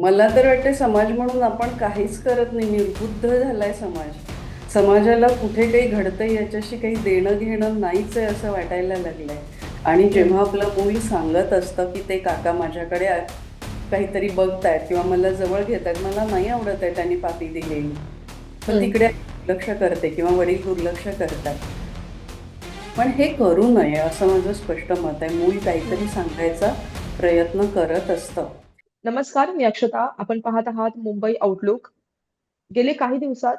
मला तर वाटते समाज म्हणून आपण काहीच करत नाही, निर्बुद्ध झालाय समाज. समाजाला कुठे काही घडतंय याच्याशी काही देणं घेणं नाहीच आहे असं वाटायला लागलंय. आणि हम्म, जेव्हा आपलं मूल सांगत असतं की ते काका माझ्याकडे काहीतरी बघतायत किंवा मला जवळ घेतात, मला नाही आवडत आहे त्यांनी पापी दिलेली, तर हम्म. तिकडे आई दुर्लक्ष करते किंवा वडील दुर्लक्ष करतात. पण हे करू नये असं माझं स्पष्ट मत आहे. मूल काहीतरी सांगायचा प्रयत्न करत असतं. नमस्कार, मी अक्षता. आपण पाहत आहात मुंबई आउटलुक. गेले काही दिवसात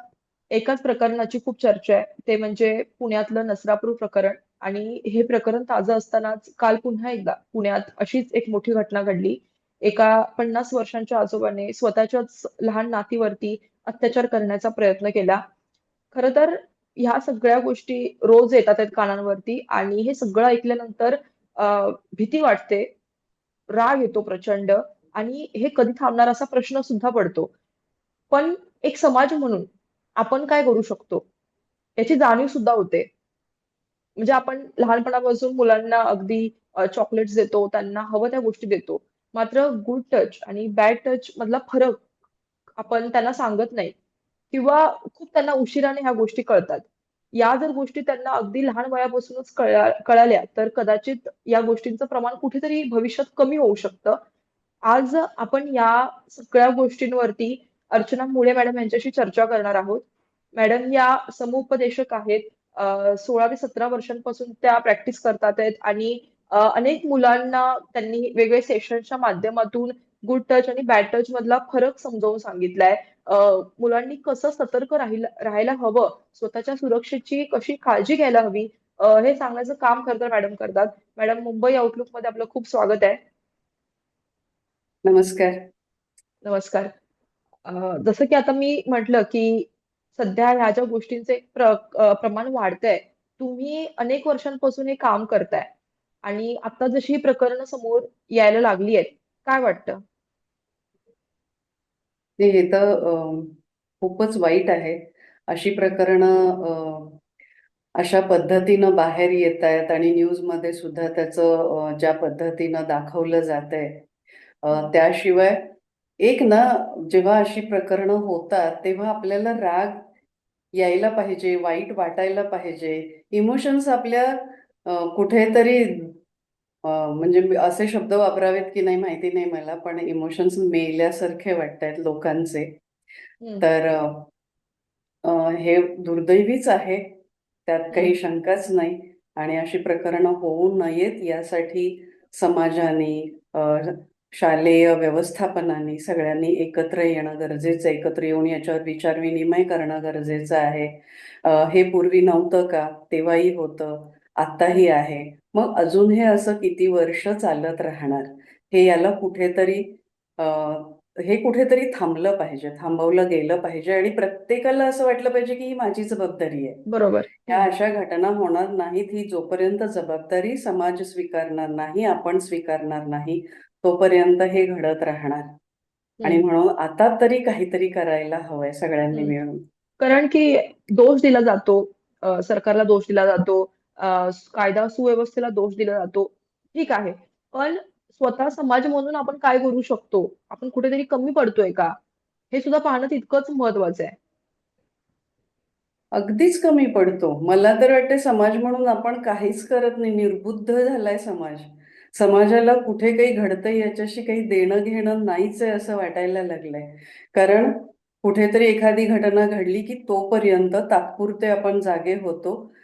एकाच प्रकरणाची खूप चर्चा आहे. ते म्हणजे पुण्यातलं नसरापूर प्रकरण. आणि हे प्रकरण ताजं असतानाच काल पुन्हा एकदा पुण्यात अशीच एक मोठी घटना घडली. एका 50 वर्षांच्या आजोबाने स्वतःच्याच लहान नातीवरती अत्याचार करण्याचा प्रयत्न केला. खरं तर ह्या सगळ्या गोष्टी रोज येतात आहेत कानांवरती आणि हे सगळं ऐकल्यानंतर अ, भीती वाटते, राग येतो प्रचंड आणि हे कधी थांबणार असा प्रश्न सुद्धा पडतो. पण एक समाज म्हणून आपण काय करू शकतो? याची जाणीव सुद्धा होते. म्हणजे आपण लहानपणापासून मुलांना अगदी चॉकलेट्स देतो, त्यांना हवं त्या गोष्टी देतो. मात्र गुड टच आणि बॅड टच मधला फरक आपण त्यांना सांगत नाही किंवा खूप त्यांना उशिराने ह्या गोष्टी कळतात. या जर गोष्टी त्यांना अगदी लहान वयापासूनच कळाल्या, तर कदाचित या गोष्टींचं प्रमाण कुठेतरी भविष्यात कमी होऊ शकतं. आज आपण या सगळ्या गोष्टींवरती अर्चना मुळे मॅडम यांच्याशी चर्चा करणार आहोत. मॅडम या समुपदेशक आहेत. 16 ते 17 वर्षांपासून त्या प्रॅक्टिस करतात आहेत आणि अनेक मुलांना त्यांनी वेगवेगळ्या सेशन्सच्या माध्यमातून गुड टच आणि बॅड टच मधला फरक समजावून सांगितलाय. अ, मुलांनी कसं सतर्क राहायला हवं, स्वतःच्या सुरक्षेची कशी काळजी घ्यायला हवी, हे सांगण्याचं काम खरं मॅडम करतात. मॅडम, मुंबई आउटलुकमध्ये आपलं खूप स्वागत आहे. नमस्कार. नमस्कार. जसं की आता मी म्हटलं, की सध्या ह्या ज्या गोष्टींचं एक प्रमाण वाढतंय. तुम्ही अनेक वर्षांपासून हे काम करताय आणि आता जशी ही प्रकरणं समोर यायला लागली आहेत, काय वाटतं? हे तर खूपच वाईट आहे. अशी प्रकरणं अशा पद्धतीनं बाहेर येत आहेत आणि न्यूजमध्ये सुद्धा त्याचं ज्या पद्धतीनं दाखवलं जातंय, हं, त्याशिवाय एक ना, जेव्हा अशी प्रकरणं होतात तेव्हा आपल्याला राग यायला पाहिजे, वाईट वाटायला पाहिजे. इमोशन्स आपल्या कुठेतरी म्हणजे असे शब्द वापरावेत की नाही माहिती नाही मला, पण इमोशन्स मेल्यासारखे वाटतायत लोकांचे. हं, तर हे दुर्दैवीच आहे, त्यात हं, काही शंकाच नाही. आणि अशी प्रकरणं होऊ नयेत यासाठी समाजाने, अ, शालेय व्यवस्थापनाने सगळ्यांनी एकत्र येणं गरजेचं आहे. एकत्र येऊन याच्यावर विचारविनिमय करणं गरजेचं आहे. हे पूर्वी नव्हतं का? तेव्हाही होतं, हं, आत्ताही आहे. मग अजून हे असं किती वर्ष चालत राहणार? हे याला कुठेतरी हे कुठेतरी थांबलं पाहिजे, थांबवलं गेलं पाहिजे आणि प्रत्येकाला असं वाटलं पाहिजे की ही माझी जबाबदारी आहे. बरोबर. ह्या हं, अशा घटना होणार नाहीत ही जोपर्यंत जबाबदारी समाज स्वीकारणार नाही, आपण स्वीकारणार नाही, तोपर्यंत हे घडत राहणार. आणि हं, म्हणून आता तरी काहीतरी करायला हवंय सगळ्यांनी हं. मिळून. कारण की दोष दिला जातो, सरकारला दोष दिला जातो, कायदा सुव्यवस्थेला दोष दिला जातो. ठीक आहे. पण स्वतः समाज म्हणून आपण काय करू शकतो? आपण कुठेतरी कमी पडतोय का? हे सुद्धा पाहणं तितकंच महत्वाचं आहे. अगदीच कमी पडतो. मला तर वाटते समाज म्हणून आपण काहीच करत नाही, निर्बुद्ध झालाय समाज. समाजाला कुठे काही घडतंय याच्याशी काही देणं घेणं नाहीच आहे असं वाटायला लागलंय. कारण कुठेतरी एखादी घटना घडली की तोपर्यंत तात्पुरते आपण जागे होतो,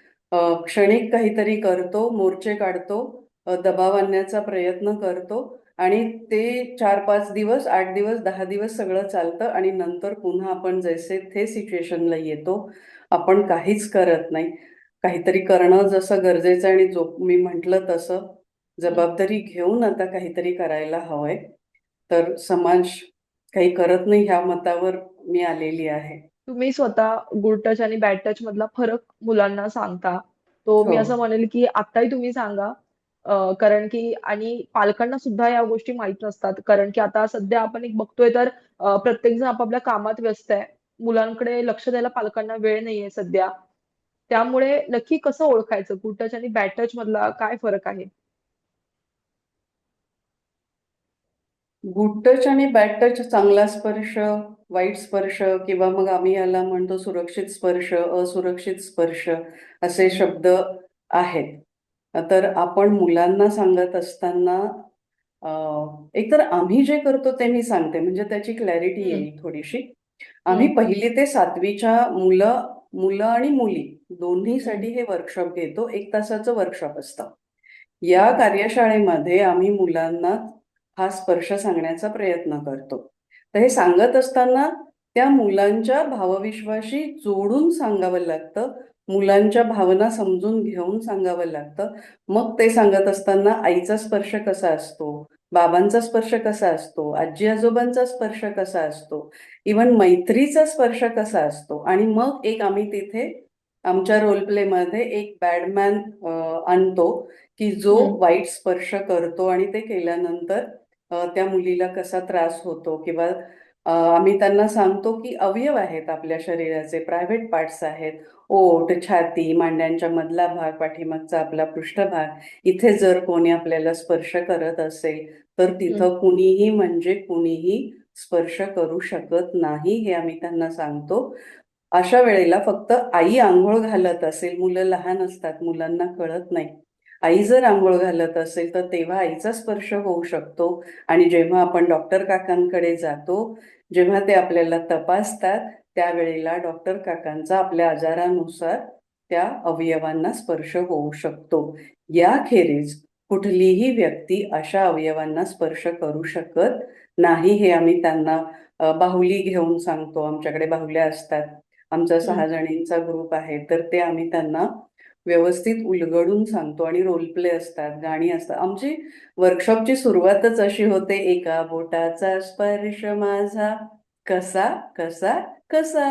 क्षणिक काहीतरी करतो, मोर्चे काढतो, दबाव आणण्याचा प्रयत्न करतो आणि ते 4-5 दिवस, 8 दिवस, 10 दिवस सगळं चालतं आणि नंतर पुन्हा आपण जैसे थे सिच्युएशनला येतो. आपण काहीच करत नाही. काहीतरी करणं जसं गरजेचं आहे आणि जो मी म्हटलं तसं हं. जबाबदारी घेऊन आता काहीतरी करायला हवंय. तर समाज काही करत नाही ह्या मतावर मी आलेली आहे. तुम्ही स्वतः गुड टच आणि बॅड टच मधला फरक मुलांना सांगता. तो हो. मी असं म्हणेल, की आत्ताही तुम्ही सांगा. कारण की आणि पालकांना सुद्धा या गोष्टी माहीत नसतात. कारण की आता सध्या आपण एक बघतोय तर प्रत्येकजण आपापल्या कामात व्यस्त आहे. मुलांकडे लक्ष द्यायला पालकांना वेळ नाहीये सध्या. त्यामुळे नक्की कसं ओळखायचं गुड टच आणि बॅड टच मधला काय फरक आहे? गुड टच आणि बॅड टच, चांगला स्पर्श, वाईट स्पर्श, किंवा मग आम्ही याला म्हणतो सुरक्षित स्पर्श, असुरक्षित स्पर्श, असे शब्द आहेत. तर आपण मुलांना सांगत असताना एकतर आम्ही जे करतो ते मी सांगते, म्हणजे त्याची क्लॅरिटी हं, येईल थोडीशी. आम्ही हं, 1ली ते 7वीच्या मुलं मुलं आणि मुली हं, दोन्हीसाठी हे वर्कशॉप घेतो. 1 तासाचं वर्कशॉप असतं. या हं, कार्यशाळेमध्ये आम्ही मुलांना हा स्पर्श सांगण्याचा प्रयत्न करतो. तर हे सांगत असताना त्या मुलांच्या भावविश्वाशी जोडून सांगावं लागतं. मुलांच्या भावना समजून घेऊन सांगावं लागतं. मग ते सांगत असताना आईचा स्पर्श कसा असतो, बाबांचा स्पर्श कसा असतो, आजी आजोबांचा स्पर्श कसा असतो, इव्हन मैत्रीचा स्पर्श कसा असतो, आणि मग एक आम्ही तिथे आमच्या रोल प्लेमध्ये एक बॅडमॅन आणतो, की जो हं, वाईट स्पर्श करतो, आणि ते केल्यानंतर त्या मुलीला कसा त्रास होतो, किंवा आम्ही त्यांना सांगतो की अवयव आहेत आपल्या शरीराचे, प्रायव्हेट पार्ट्स आहेत. ओठ, छाती, मांड्यांच्या मधला भाग, पाठीमागचा आपला पृष्ठभाग, इथे जर कोणी आपल्याला स्पर्श करत असेल तर हं, तिथं कुणीही म्हणजे कुणीही स्पर्श करू शकत नाही, हे आम्ही त्यांना सांगतो. अशा वेळेला फक्त आई अंघोळ घालत असेल, मुलं लहान असतात, मुलांना कळत नाही. आई जर अंघोळ घालत असेल तर तेव्हा आईचा स्पर्श होऊ शकतो. आणि जेव्हा आपण डॉक्टर काकांकडे जातो, जेव्हा ते आपल्याला तपासतात, त्यावेळेला डॉक्टर काकांचा आपल्या आजारानुसार त्या अवयवांना स्पर्श होऊ शकतो. याखेरीज कुठलीही व्यक्ती अशा अवयवांना स्पर्श करू शकत नाही, हे आम्ही त्यांना बाहुली घेऊन सांगतो. आमच्याकडे बाहुल्या असतात. आमचा हं, 6 जणींचा ग्रुप आहे, तर ते आम्ही त्यांना व्यवस्थित उलगडून सांगतो. आणि रोल प्ले असतात, गाणी असतात. आमची वर्कशॉपची सुरुवातच अशी होते, एका बोटाचा स्पर्श माझा कसा कसा कसा.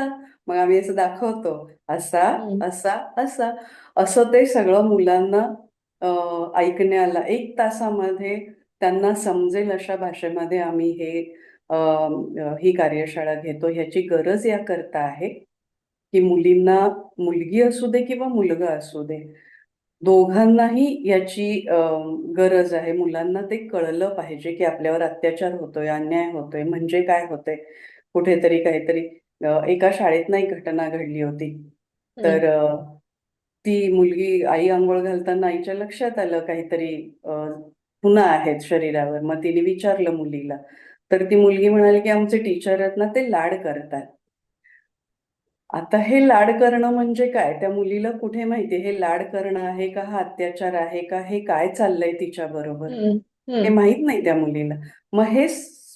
मग आम्ही असं दाखवतो, असा हं, असा असा. असं ते सगळं मुलांना ऐकण्याला 1 तासामध्ये त्यांना समजेल अशा भाषेमध्ये आम्ही ही कार्यशाळा घेतो. ह्याची गरज याकरता आहे की मुलींना, मुलगी असू दे किंवा मुलगा असू दे, दोघांनाही याची गरज आहे. मुलांना ते कळलं पाहिजे की आपल्यावर अत्याचार होतोय, अन्याय होतोय, म्हणजे काय होतंय. कुठेतरी काहीतरी एका शाळेत ना एक घटना घडली होती. हं, तर ती मुलगी, आई अंघोळ घालताना आईच्या लक्षात आलं काहीतरी खुणा आहेत शरीरावर. मग तिने विचारलं मुलीला. तर ती मुलगी म्हणाली की आमचे टीचर आहेत ना, ते लाड करतात. आता हे लाड करणं म्हणजे काय? त्या मुलीला कुठे माहिती हे लाड करणं आहे का, हा अत्याचार आहे का, हे काय चाललंय तिच्याबरोबर? हं, हे हं, माहीत नाही त्या मुलीला. मग हे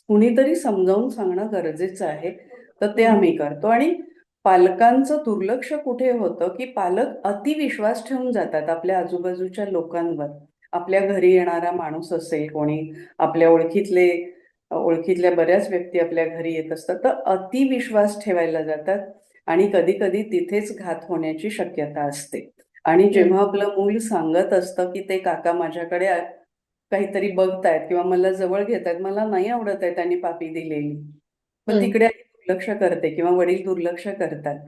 कुणीतरी समजावून सांगणं गरजेचं आहे. तर ते हं, आम्ही करतो. आणि पालकांचं दुर्लक्ष कुठे होतं, की पालक अतिविश्वास ठेवून जातात आपल्या आजूबाजूच्या लोकांवर. आपल्या घरी येणारा माणूस असेल कोणी, आपल्या ओळखीतल्या बऱ्याच व्यक्ती आपल्या घरी येत असतात, तर अतिविश्वास ठेवायला जातात. आणि कधी कधी तिथेच घात होण्याची शक्यता असते. आणि हं, जेव्हा आपलं मूल सांगत असतं की ते काका माझ्याकडे काहीतरी बघतायत किंवा मला जवळ घेतायत, मला नाही आवडत आहे त्यांनी पापी दिलेली, पण हं, तिकडे आई दुर्लक्ष करते किंवा वडील दुर्लक्ष करतात.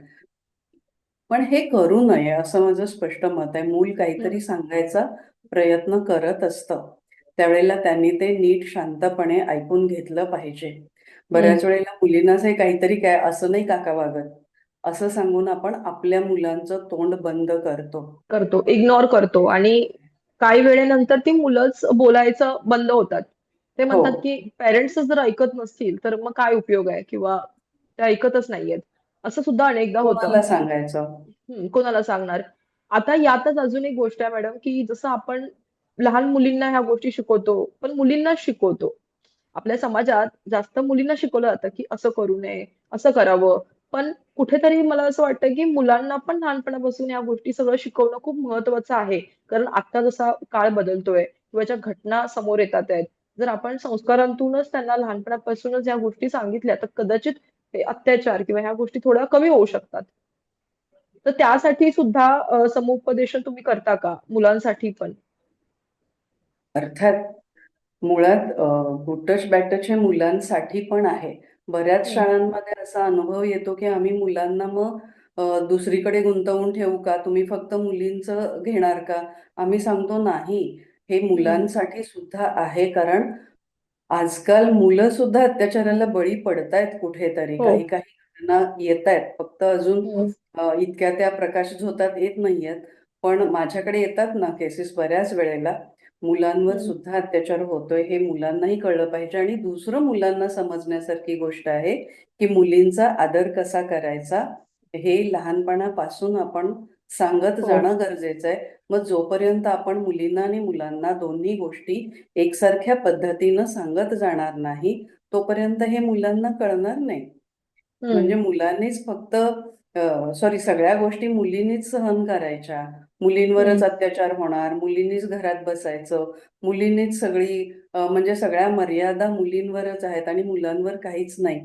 पण हे करू नये असं माझं स्पष्ट मत आहे. मूल हं, काहीतरी सांगायचा प्रयत्न करत असतं, त्यावेळेला त्यांनी ते नीट शांतपणे ऐकून घेतलं पाहिजे. हं. बऱ्याच वेळेला मुलींना हे काहीतरी, काय असं नाही काका वागत, असं सांगून आपण आपल्या मुलांचं तोंड बंद करतो. करतो, इग्नोर करतो आणि काही वेळेनंतर ती मुलंच बोलायचं बंद होतात. ते हो, म्हणतात, की पॅरेंट्सच जर ऐकत नसतील, तर मग काय उपयोग आहे किंवा ते ऐकतच नाहीयेत. असं सुद्धा अनेकदा होतं. कोणाला सांगायचं? कोणाला सांगणार? आता यातच अजून एक गोष्ट आहे मॅडम, की जसं आपण लहान मुलींना ह्या गोष्टी शिकवतो, पण मुलींनाच शिकवतो. आपल्या समाजात जास्त मुलींना शिकवलं जातं, की असं करू नये, असं करावं. पण कुठेतरी मला असं वाटतं, की मुलांना पण लहानपणापासून या गोष्टी सगळं शिकवणं खूप महत्त्वाचं आहे. कारण आता जसा काळ बदलतोय किंवा ज्या घटना समोर येतात आहेत, जर आपण संस्कारांतूनच त्यांना लहानपणापासूनच या गोष्टी सांगितल्या, तर कदाचित हे अत्याचार किंवा ह्या गोष्टी थोड्या कमी होऊ शकतात. तर त्यासाठी सुद्धा समुपदेशन तुम्ही करता का मुलांसाठी पण? अर्थात. मुळात गुड टच बॅड टच हे मुलांसाठी पण आहे. बऱ्याच हं, शाळांमध्ये असा अनुभव येतो की आम्ही मुलांना मग दुसरीकडे गुंतवून ठेवू का, तुम्ही फक्त मुलींचं घेणार का? आम्ही सांगतो नाही, हे हं, मुलांसाठी सुद्धा आहे. कारण आजकाल मुलं सुद्धा अत्याचाराला बळी पडतायत कुठेतरी. हो. काही काही घटना येत आहेत. फक्त अजून हम्म. इतक्या त्या प्रकाश झोतात येत नाहीयेत. पण माझ्याकडे येतात ना केसेस बऱ्याच वेळेला. मुलांवर हम्म. सुद्धा अत्याचार होतोय हे मुलांनाही कळलं पाहिजे. आणि दुसरं मुलांना समजण्यासारखी गोष्ट आहे की मुलींचा आदर कसा करायचा हे लहानपणापासून आपण सांगत हो. जाणं गरजेचं आहे. मग जोपर्यंत आपण मुलींना आणि मुलांना दोन्ही गोष्टी एकसारख्या पद्धतीनं सांगत जाणार नाही तोपर्यंत हे मुलांना कळणार नाही. हम्म. म्हणजे मुलांनीच फक्त सॉरी सगळ्या गोष्टी मुलींनीच सहन करायच्या, मुलींवरच हम्म. अत्याचार होणार, मुलींनीच घरात बसायचं, मुलींनीच सगळी म्हणजे सगळ्या मर्यादा मुलींवरच आहेत आणि मुलांवर काहीच नाही.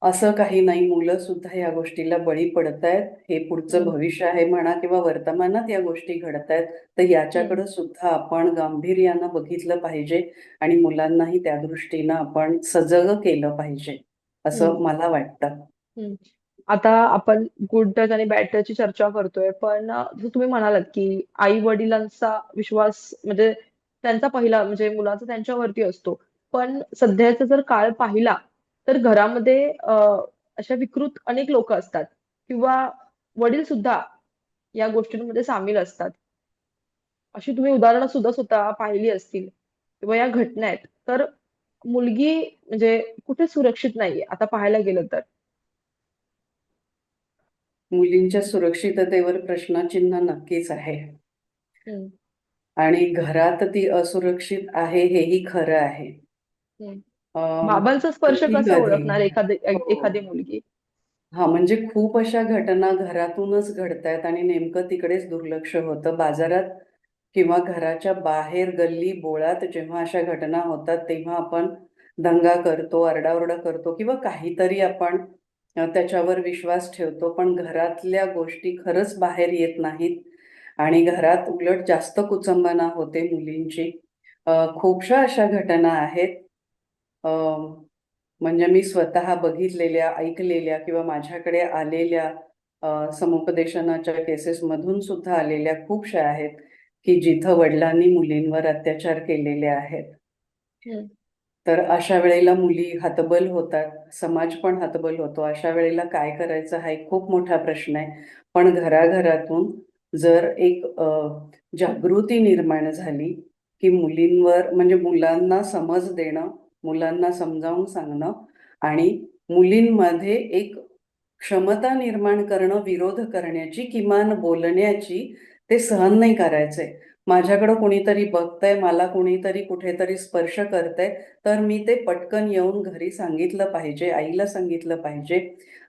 असं काही नाही. मुलं सुद्धा या गोष्टीला बळी पडत आहेत. हे पुढचं हम्म. भविष्य आहे म्हणा किंवा वर्तमानात या गोष्टी घडत आहेत. तर हम्म. याच्याकडे सुद्धा आपण गांभीर्यानं बघितलं पाहिजे आणि मुलांनाही त्या दृष्टीनं आपण सजग केलं पाहिजे, हम्म. असं मला वाटतं. हम्म. आता आपण गुड टच आणि बॅड टचची चर्चा करतोय, पण जसं तुम्ही म्हणालात, की आई-वडिलांचा विश्वास म्हणजे त्यांचा पहिला म्हणजे मुलाचा त्यांच्यावरती असतो. पण सध्याचा जर काळ पाहिला, तर घरामध्ये अशा विकृत अनेक लोकं असतात किंवा वडील सुद्धा या गोष्टींमध्ये सामील असतात. अशी तुम्ही उदाहरणं सुद्धा स्वतः पाहिली असतील किंवा या घटना आहेत. तर मुलगी म्हणजे कुठे सुरक्षित नाहीये, आता पाहायला गेलं तर. मुलींच्या सुरक्षिततेवर प्रश्नचिन्ह नक्कीच आहे हं. आणि घरात ती असुरक्षित आहे हेही खरं आहे. हं. अं, बाबांचा स्पर्श कधी कसा कधी ओळखणार हो. एखादी मुलगी? हा म्हणजे खूप अशा घटना घरातूनच घडतायत आणि नेमकं तिकडेच दुर्लक्ष होतं. बाजारात किंवा घराच्या बाहेर गल्ली बोळात जेव्हा अशा घटना होतात तेव्हा आपण दंगा करतो, आरडाओरडा करतो किंवा काहीतरी आपण त्याच्यावर विश्वास ठेवतो. पण घरातल्या गोष्टी खरंच बाहेर येत नाहीत आणि घरात उलट जास्त कुचंबना होते मुलींची. खूपशा अशा घटना आहेत. अ, म्हणजे मी स्वतः बघितलेल्या, ऐकलेल्या किंवा माझ्याकडे आलेल्या समुपदेशनाच्या केसेसमधून सुद्धा आलेल्या खूपशा आहेत, की जिथं वडिलांनी मुलींवर अत्याचार केलेले आहेत. हं. तर अशा वेळेला मुली हतबल होतात, समाज पण हतबल होतो. अशा वेळेला काय करायचं हा एक खूप मोठा प्रश्न आहे. पण घराघरातून जर एक जागृती निर्माण झाली, की मुलींवर म्हणजे मुलांना समज देणं, मुलांना समजावून सांगणं आणि मुलींमध्ये एक क्षमता निर्माण करणं, विरोध करण्याची, किमान बोलण्याची, ते सहन नाही करायचंय. माझ्याकडं कुणीतरी बघतंय, मला कुणीतरी कुठेतरी स्पर्श करतंय, तर मी ते पटकन येऊन घरी सांगितलं पाहिजे, आईला सांगितलं पाहिजे.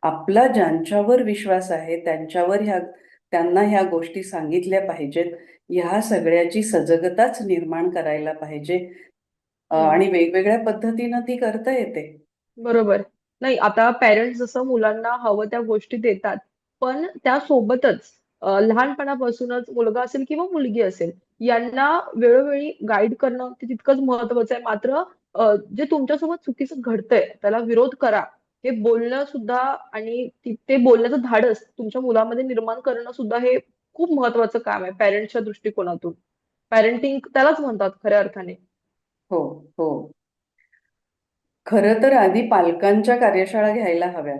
आपला ज्यांच्यावर विश्वास आहे त्यांना ह्या गोष्टी सांगितल्या पाहिजेत. ह्या सगळ्याची सजगताच निर्माण करायला पाहिजे हं. आणि वेगवेगळ्या पद्धतीनं ती करता येते. बरोबर. नाही आता पॅरेंट्स जसं मुलांना हवं त्या गोष्टी देतात. पण त्यासोबतच लहानपणापासूनच मुलगा असेल किंवा मुलगी असेल, यांना वेळोवेळी गाईड करणं ते तितकंच महत्त्वाचं आहे. मात्र जे तुमच्यासोबत चुकीचं घडतंय, त्याला विरोध करा. हे बोलणं सुद्धा आणि ते बोलण्याचं धाडस तुमच्या मुलामध्ये निर्माण करणं सुद्धा हे खूप महत्त्वाचं काम आहे पॅरेंट्सच्या दृष्टिकोनातून. पॅरेंटिंग त्यालाच म्हणतात खऱ्या अर्थाने. हो, हो. खरं तर आधी पालकांच्या कार्यशाळा घ्यायला हव्यात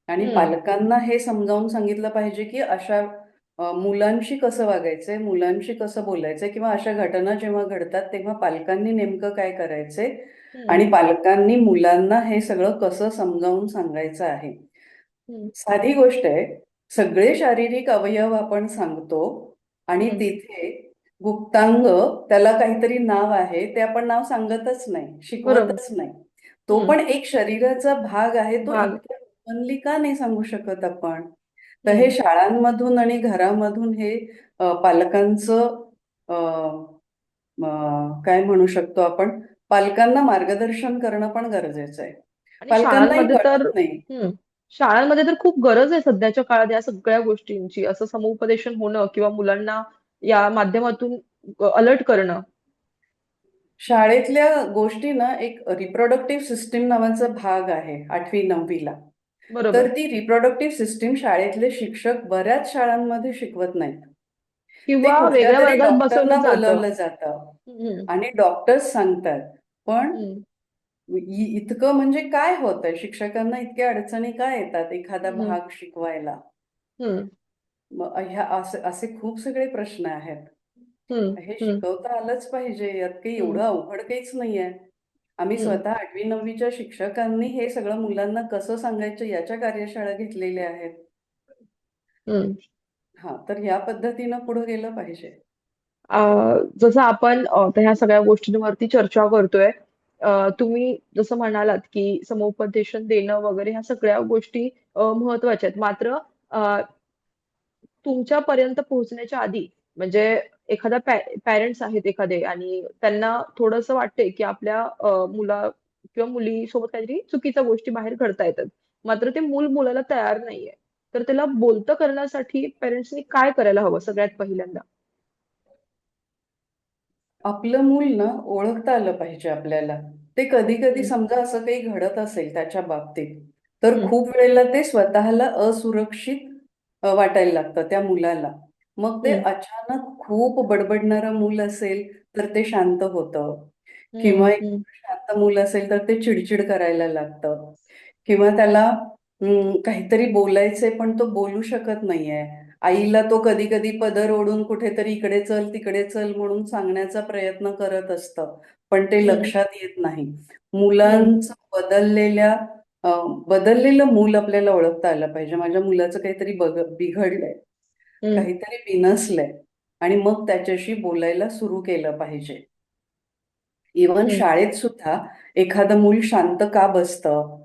आणि हं. पालकांना हे समजावून सांगितलं पाहिजे की अशा मुलांशी कसं वागायचंय, मुलांशी कसं बोलायचंय किंवा अशा घटना जेव्हा घडतात तेव्हा पालकांनी नेमकं काय करायचंय हं. आणि पालकांनी मुलांना हे सगळं कसं समजावून सांगायचं आहे. हं. साधी गोष्ट आहे. सगळे शारीरिक अवयव आपण सांगतो आणि हं. तिथे गुप्तांग त्याला काहीतरी नाव आहे ते आपण नाव सांगतच नाही, बरोबर. शिकवतच नाही. तो हं. पण एक शरीराचा भाग आहे. तो भाग. इतक्या ओपनली का नाही सांगू शकत आपण? तर हे हं. शाळांमधून आणि घरामधून हे पालकांचं अ, काय म्हणू शकतो आपण, पालकांना मार्गदर्शन करणं पण गरजेचं आहे. आणि पालकांनाही शाळांमध्ये तर कळत नाही. हं. शाळांमध्ये तर खूप गरज आहे सध्याच्या काळात या सगळ्या गोष्टींची. असं समुपदेशन होणं किंवा मुलांना या माध्यमातून अलर्ट करणं. शाळेतल्या गोष्टी ना एक रिप्रोडक्टिव्ह सिस्टीम नावाचा भाग आहे 8वी-9वीला. तर बरोबर. ती रिप्रोडक्टिव्ह सिस्टीम शाळेतले शिक्षक बऱ्याच शाळांमध्ये शिकवत नाहीत. ते किंवा कुठल्या वेगळ्या तरी वर्गात डॉक्टरना बसवलं जातं. बोलवलं जातं हं. आणि डॉक्टर्स सांगतात. पण हं, इतकं म्हणजे काय होतंय? शिक्षकांना इतक्या अडचणी काय येतात एखादा हं, भाग शिकवायला? हं, मग ह्या असे खूप सगळे प्रश्न आहेत. हं, हे हं, शिकवता आलंच पाहिजे. यात काही हं, एवढं अवघड काहीच नाहीये. आम्ही हं. स्वतः 8वी-9वीच्या शिक्षकांनी हे सगळं मुलांना कसं सांगायचं याच्या कार्यशाळा घेतलेल्या आहेत. हं. हां, तर ह्या पद्धतीनं पुढे गेलं पाहिजे. अ, जसं आपण आता ह्या सगळ्या गोष्टींवरती चर्चा करतोय. तुम्ही जसं म्हणालात, की समुपदेशन देणं वगैरे ह्या सगळ्या गोष्टी महत्त्वाच्या आहेत. मात्र अ, तुमच्यापर्यंत पोहोचण्याच्या आधी म्हणजे एखादा पॅरेंट्स आहेत एखादे आणि त्यांना थोडंसं वाटतंय, की आपल्या मुला किंवा मुलीसोबत काहीतरी चुकीच्या गोष्टी बाहेर घडता येतात. मात्र ते मूल बोलायला तयार नाहीये. तर त्याला बोलतं करण्यासाठी पॅरेंट्सनी काय करायला हवं सगळ्यात पहिल्यांदा? आपलं मूल ना ओळखता आलं पाहिजे आपल्याला. ते कधी-कधी हं, समजा असं काही घडत असेल त्याच्या बाबतीत, तर हं, खूप वेळेला ते स्वतःला असुरक्षित वाटायला लागतं त्या मुलाला. मग ते हं, अचानक खूप बडबडणारं मूल असेल, तर ते शांत होतं हं, किंवा हं, एक शांत मूल असेल, तर ते चिड करायला लागतं किंवा त्याला काहीतरी बोलायचंय, पण तो बोलू शकत नाहीये. आईला तो कधी-कधी पदर ओढून कुठेतरी इकडे चल, तिकडे चल म्हणून सांगण्याचा प्रयत्न करत असतं. पण ते हं, लक्षात येत नाही. हं, मुलांचं अ, बदललेलं मूल आपल्याला ओळखता आलं पाहिजे. माझ्या मुलाचं काहीतरी बिघडलंय, हं, काहीतरी बिनसलंय आणि मग त्याच्याशी बोलायला सुरू केलं पाहिजे. इव्हन हं, शाळेत सुद्धा एखादं मूल शांत का बसतं?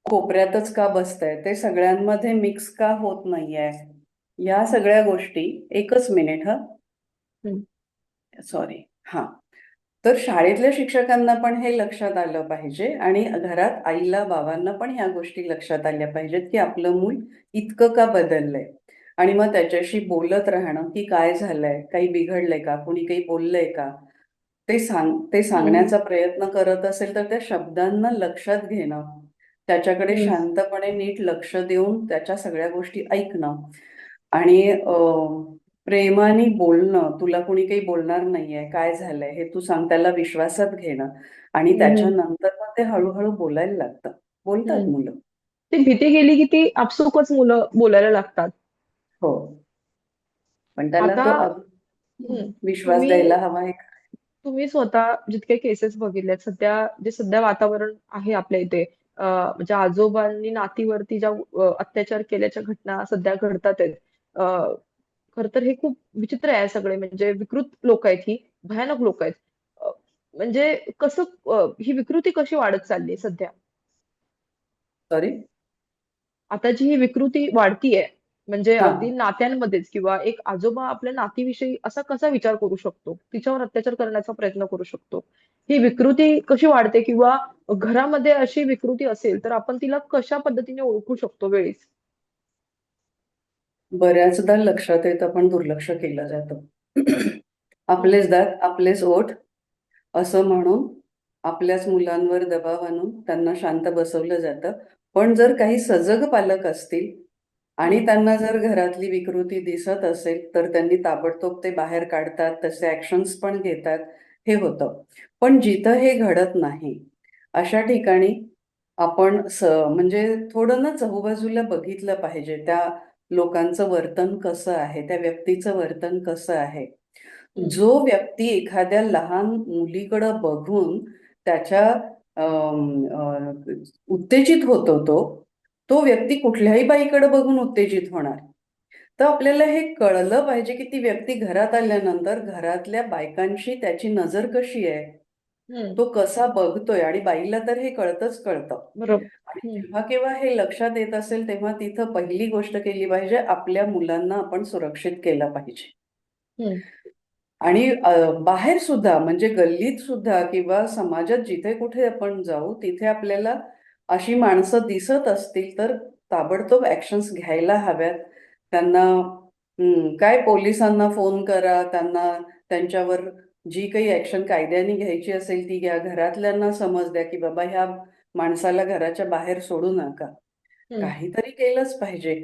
कोपऱ्यातच का बसतंय? ते सगळ्यांमध्ये मिक्स का होत नाहीये? या सगळ्या गोष्टी एकच मिनिट हं. हं, सॉरी. हां. तर शाळेतल्या शिक्षकांना पण हे लक्षात आलं पाहिजे आणि घरात आईला, बाबांना पण ह्या गोष्टी लक्षात आल्या पाहिजेत, की आपलं मूल इतकं का बदललंय? आणि मग त्याच्याशी बोलत राहणं, की काय झालंय? काही बिघडलंय का? कुणी काही बोललंय का? ते हं, सांगण्याचा प्रयत्न करत असेल, तर त्या शब्दांना लक्षात घेणं, त्याच्याकडे हं, शांतपणे नीट लक्ष देऊन त्याच्या सगळ्या गोष्टी ऐकणं आणि प्रेमाने बोलणं, "तुला कुणी काही बोलणार नाहीये, काय झालंय हे तू सांग." त्याला विश्वासात घेणं आणि हं, हं, त्याच्यानंतर मग ते हळू बोलायला लागतात. बोलतात हं. मुलं. ती भीती गेली, की ती आपसुकच मुलं बोलायला लागतात. हो. पण त्याला आता तो हं, विश्वास तुम्ही द्यायला हवा आहे. तुम्ही स्वतः जितके केसेस बघितलेत, सध्या वातावरण आहे आपल्या इथे म्हणजे आजोबांनी नातीवरती ज्या अत्याचार केल्याच्या घटना सध्या घडतात आहेत. खरं तर हे खूप विचित्र आहे सगळे म्हणजे विकृत लोकं आहेत ही, भयानक लोकं आहेत. अ, म्हणजे कसं ही विकृती कशी वाढत चालली आहे सध्या? सॉरी? आता जी ही विकृती वाढतीये, म्हणजे अगदी हां. नात्यांमध्येच किंवा एक आजोबा आपल्या नातीविषयी असा कसा विचार करू शकतो? तिच्यावर अत्याचार करण्याचा प्रयत्न करू शकतो. ही विकृती कशी वाढते किंवा घरामध्ये अशी विकृती असेल, तर आपण तिला कशा पद्धतीने ओळखू शकतो वेळीच? बऱ्याचदा लक्षात येतं, पण दुर्लक्ष केलं जातं. हं, आपलेच दात, आपलेच ओठ असं म्हणून आपल्याच मुलांवर दबाव आणून त्यांना शांत बसवलं जातं. पण जर काही सजग पालक असतील आणि हं, त्यांना जर घरातली विकृती दिसत असेल, तर त्यांनी ताबडतोब ते बाहेर काढतात, तसे ॲक्शन्स पण घेतात, हे होतं. पण जिथं हे घडत नाही, अशा ठिकाणी आपण म्हणजे थोडं ना चहूबाजूला बघितलं पाहिजे. त्या लोकांचं वर्तन कसं आहे, त्या व्यक्तीचं वर्तन कसं आहे. हं, जो व्यक्ती एखाद्या लहान मुलीकडं बघून त्याच्या उत्तेजित होतो तो, तो व्यक्ती कुठल्याही बाईकडे बघून उत्तेजित होणार. तर आपल्याला हे कळलं पाहिजे, की ती व्यक्ती घरात आल्यानंतर घरातल्या बायकांशी त्याची नजर कशी आहे? हं. तो कसा बघतोय आणि बाईला तर हे कळतंच कळतं. बरोबर. आणि हं, जेव्हा केव्हा हे लक्षात येत असेल, तेव्हा तिथं पहिली गोष्ट केली पाहिजे, आपल्या मुलांना आपण सुरक्षित केलं पाहिजे. हं, आणि बाहेर सुद्धा म्हणजे गल्लीत सुद्धा किंवा समाजात जिथे कुठे आपण जाऊ, तिथे आपल्याला अशी माणसं दिसत असतील, तर ताबडतोब ॲक्शन्स घ्यायला हव्यात. त्यांना काय पोलिसांना फोन करा, त्यांना त्यांच्यावर जी काही ॲक्शन कायद्याने घ्यायची असेल ती घ्या. घरातल्यांना समज द्या, की बाबा ह्या माणसाला घराच्या बाहेर सोडू नका. हं. काहीतरी केलंच पाहिजे.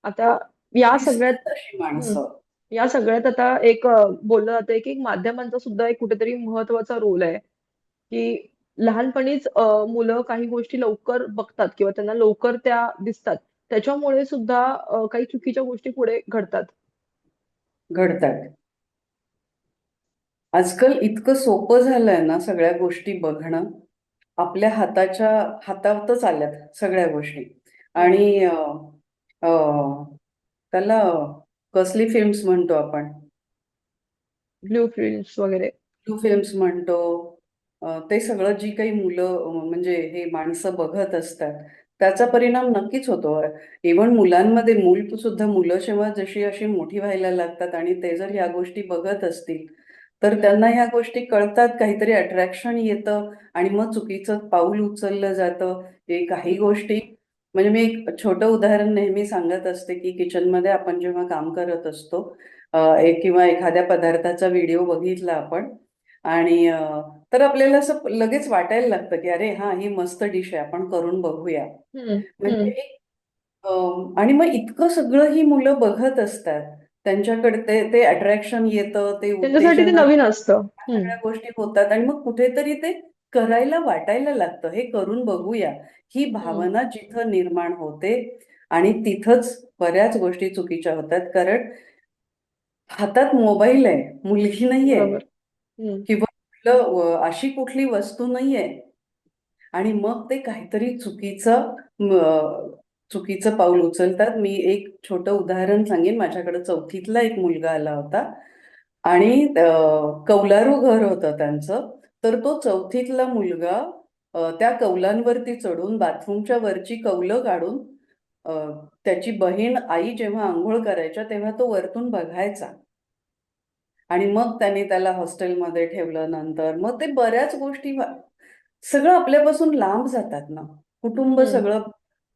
आता या सगळ्यात दिसतात अशी हं. माणसं. या सगळ्यात आता एक बोललं जातंय, की माध्यमांचा सुद्धा एक कुठेतरी महत्त्वाचा रोल आहे. की लहानपणीच मुलं काही गोष्टी लवकर बघतात किंवा त्यांना लवकर त्या दिसतात. त्याच्यामुळे सुद्धा काही चुकीच्या गोष्टी पुढे घडतात. घडतात. आजकाल इतकं सोपं झालंय ना सगळ्या गोष्टी बघणं. आपल्या हातातच आल्यात सगळ्या गोष्टी. हं. आणि अ, त्याला कसली फिल्म्स म्हणतो आपण? ब्लू फिल्म्स वगैरे. ब्लू फिल्म्स म्हणतो. ते सगळं जी काही मुलं म्हणजे हे माणसं बघत असतात, त्याचा परिणाम नक्कीच होतो. इव्हन मुलांमध्ये सुद्धा मुलं जेव्हा जशी अशी मोठी व्हायला लागतात आणि ते जर ह्या गोष्टी बघत असतील, तर हं, त्यांना ह्या गोष्टी कळतात, काहीतरी अट्रॅक्शन येतं आणि मग चुकीचं पाऊल उचललं जातं. हे काही हं, गोष्टी म्हणजे मी एक छोटं उदाहरण नेहमी सांगत असते, की किचनमध्ये आपण जेव्हा काम करत असतो, एक किंवा एखाद्या पदार्थाचा व्हिडिओ बघितला आपण आणि तर आपल्याला असं लगेच वाटायला लागतं, की अरे हां, ही मस्त डिश आहे, आपण करून बघूया. हं, म्हणजे हं. आणि मग इतकं सगळं ही मुलं बघत असतात. त्यांच्याकडे ते ते अट्रॅक्शन येतं, ते त्यांच्यासाठी ते उत्तेजन, नवीन असतं. ह्या हं, सगळ्या गोष्टी होतात आणि मग कुठेतरी ते करायला वाटायला लागतं. हे करून बघूया. ही हं. भावना जिथं निर्माण होते आणि तिथंच बऱ्याच गोष्टी चुकीच्या होतात. कारण हातात मोबाईल आहे, मुलगी नाहीये बरोबर. हं, किंवा कुठलं अशी कुठली वस्तू नाहीये आणि मग ते काहीतरी चुकीचं पाऊल उचलतात. मी एक छोटं उदाहरण सांगेन. माझ्याकडे चौथीतला एक मुलगा आला होता आणि कौलारू घर होतं त्यांचं. तर तो चौथीतला मुलगा त्या कौलांवरती चढून बाथरूमच्या वरची कौलं काढून अ, त्याची बहीण आई जेव्हा आंघोळ करायच्या तेव्हा तो वरतून बघायचा. आणि मग त्यांनी त्याला हॉस्टेलमध्ये ठेवलं नंतर. मग ते बऱ्याच गोष्टी सगळं आपल्यापासून लांब जातात ना. कुटुंब हं. सगळं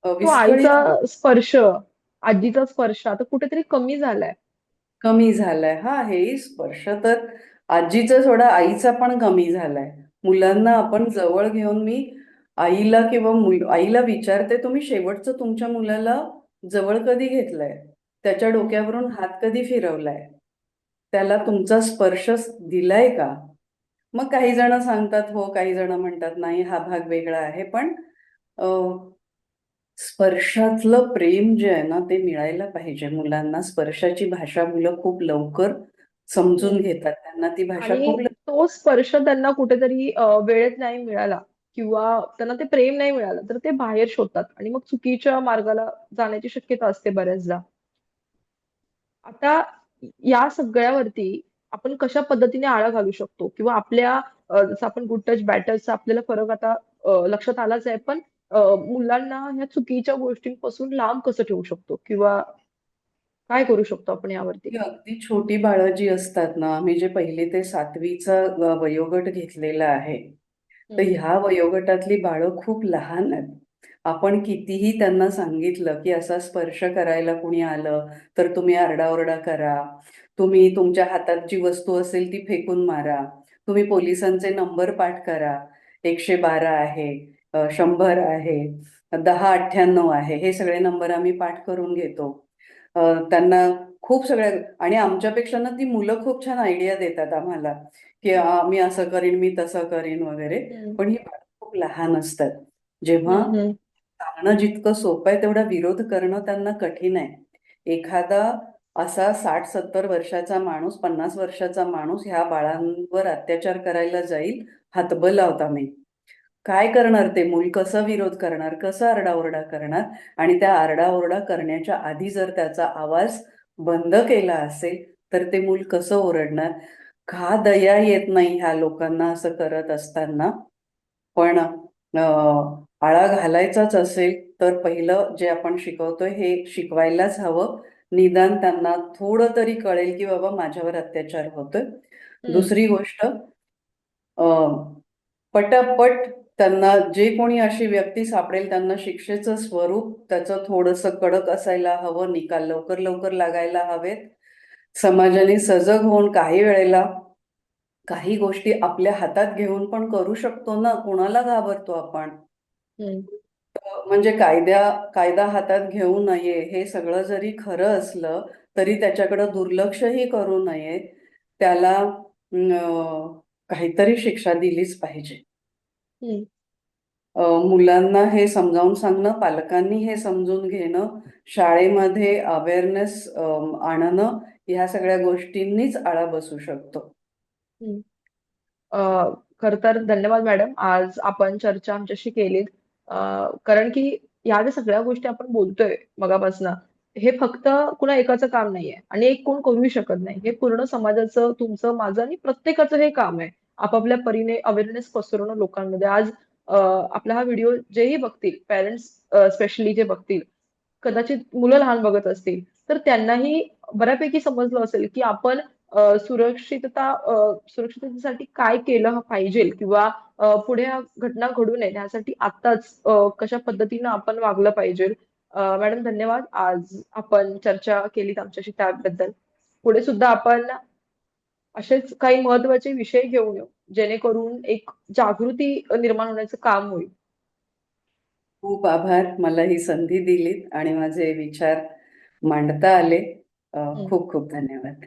तो विस्कळीत आईचा होत स्पर्श, आजीचा स्पर्श आता कुठेतरी कमी झालाय. कमी झालाय. हां, हेही स्पर्श तर आजीचा सोडा आईचा पण कमी झालाय. मुलांना आपण जवळ घेऊन मी आईला किंवा आईला विचारते, "तुम्ही शेवटचं तुमच्या मुलाला जवळ कधी घेतलंय? त्याच्या हं, डोक्यावरून हात कधी फिरवलाय? त्याला तुमचा स्पर्श दिलाय का?" मग काही जण सांगतात हो, काही जण म्हणतात नाही, हा भाग वेगळा आहे. पण अ, स्पर्शातलं प्रेम जे आहे ना, ते मिळायला पाहिजे मुलांना. स्पर्शाची भाषा मुलं खूप लवकर समजून हं. घेतात. त्यांना ती भाषा आणि खूप तो स्पर्श त्यांना कुठेतरी वेळेत नाही मिळाला किंवा त्यांना ते प्रेम नाही मिळालं, तर ते बाहेर शोधतात आणि मग चुकीच्या मार्गाला जाण्याची शक्यता असते बऱ्याचदा. आता या सगळ्यावरती आपण कशा पद्धतीने आळा घालू शकतो? किंवा आपल्या जसं आपण गुड टच, बॅड टचचा आपल्याला फरक आता लक्षात आलाच आहे. पण मुलांना ह्या चुकीच्या गोष्टींपासून लांब कसं ठेवू शकतो? किंवा काय करू शकतो आपण यावरती? ही अगदी छोटी बाळं जी असतात ना, आम्ही जे 1ली ते 7वीचा वयोगट घेतलेला आहे. तर हं, ह्या वयोगटातली बाळं खूप लहान आहेत. आपण कितीही त्यांना सांगितलं, की असा स्पर्श करायला कुणी आलं, तर तुम्ही आरडाओरडा करा. तुम्ही तुमच्या हातात जी वस्तू असेल ती फेकून मारा. तुम्ही पोलिसांचे नंबर पाठ करा. 112 आहे, 100 आहे, 1098 आहे. हे सगळे नंबर आम्ही पाठ करून घेतो. त्यांना खूप सगळ्या आणि आमच्यापेक्षा ना ती मुलं खूप छान आयडिया देतात आम्हाला, की हं, मी असं करीन, मी तसं करीन वगैरे. हं, पण ही बाळं खूप लहान असतात. जेव्हा हं, हं, सांगणं जितकं सोपं आहे, तेवढा विरोध करणं त्यांना कठीण आहे. एखादा असा 60-70 वर्षाचा माणूस, 50 वर्षाचा माणूस ह्या बाळांवर अत्याचार करायला जाईल, हातबल लावता मी. काय करणार ते मूल? कसं विरोध करणार? कसं आरडाओरडा करणार? आणि त्या आरडाओरडा करण्याच्या आधी जर त्याचा आवाज बंद केला असेल, तर ते मूल कसं ओरडणार? का दया येत नाही ह्या लोकांना असं करत असताना? पण आळा घालायचाच असेल, तर पहिलं जे आपण शिकवतोय हे शिकवायलाच हवं. निदान त्यांना थोडं तरी कळेल, की बाबा माझ्यावर अत्याचार होतोय. हं, दुसरी गोष्ट अ, पटापट त्यांना जे कोणी अशी व्यक्ती सापडेल त्यांना शिक्षेचं स्वरूप त्याचं थोडंसं कडक असायला हवं. निकाल लवकर लवकर लागायला हवेत. समाजाने सजग होऊन काही वेळेला काही गोष्टी आपल्या हातात घेऊन पण करू शकतो ना. कुणाला घाबरतो आपण? हं. म्हणजे कायदा हातात घेऊ नये हे सगळं जरी खरं असलं तरी त्याच्याकडं दुर्लक्षही करू नये. त्याला काहीतरी शिक्षा दिलीच पाहिजे. हं, मुलांना हे समजावून सांगणं, पालकांनी हे समजून घेणं, शाळेमध्ये अवेअरनेस आणणं, ह्या सगळ्या गोष्टींनीच आळा बसू शकतो. हं. अ, खरं तर धन्यवाद मॅडम. आज आपण चर्चा आमच्याशी केलीत. अ, कारण की या ज्या सगळ्या गोष्टी आपण बोलतोय मगापासनं, हे फक्त कुणा एकाचं काम नाहीये आणि एक कोण करूही शकत नाही. हे पूर्ण समाजाचं, तुमचं, माझं आणि प्रत्येकाचं हे काम आहे. आपापल्या परीने अवेअरनेस पसरवणं लोकांमध्ये. आज आपला हा व्हिडिओ जेही बघतील, पॅरेंट्स स्पेशली जे बघतील, कदाचित मुलं लहान बघत असतील, तर त्यांनाही बऱ्यापैकी समजलं असेल, की आपण सुरक्षिततेसाठी काय केलं पाहिजे किंवा पुढे ह्या घटना घडू नयेत यासाठी आत्ताच कशा पद्धतीनं आपण वागलं पाहिजे. मॅडम धन्यवाद. आज आपण चर्चा केलीत आमच्याशी त्याबद्दल. पुढे सुद्धा आपण असेच काही महत्त्वाचे विषय घेऊन येऊ, जेणेकरून एक जागृती निर्माण होण्याचं काम होईल. खूप आभार. मला ही संधी दिलीत आणि माझे विचार मांडता आले. हं. खूप खूप धन्यवाद.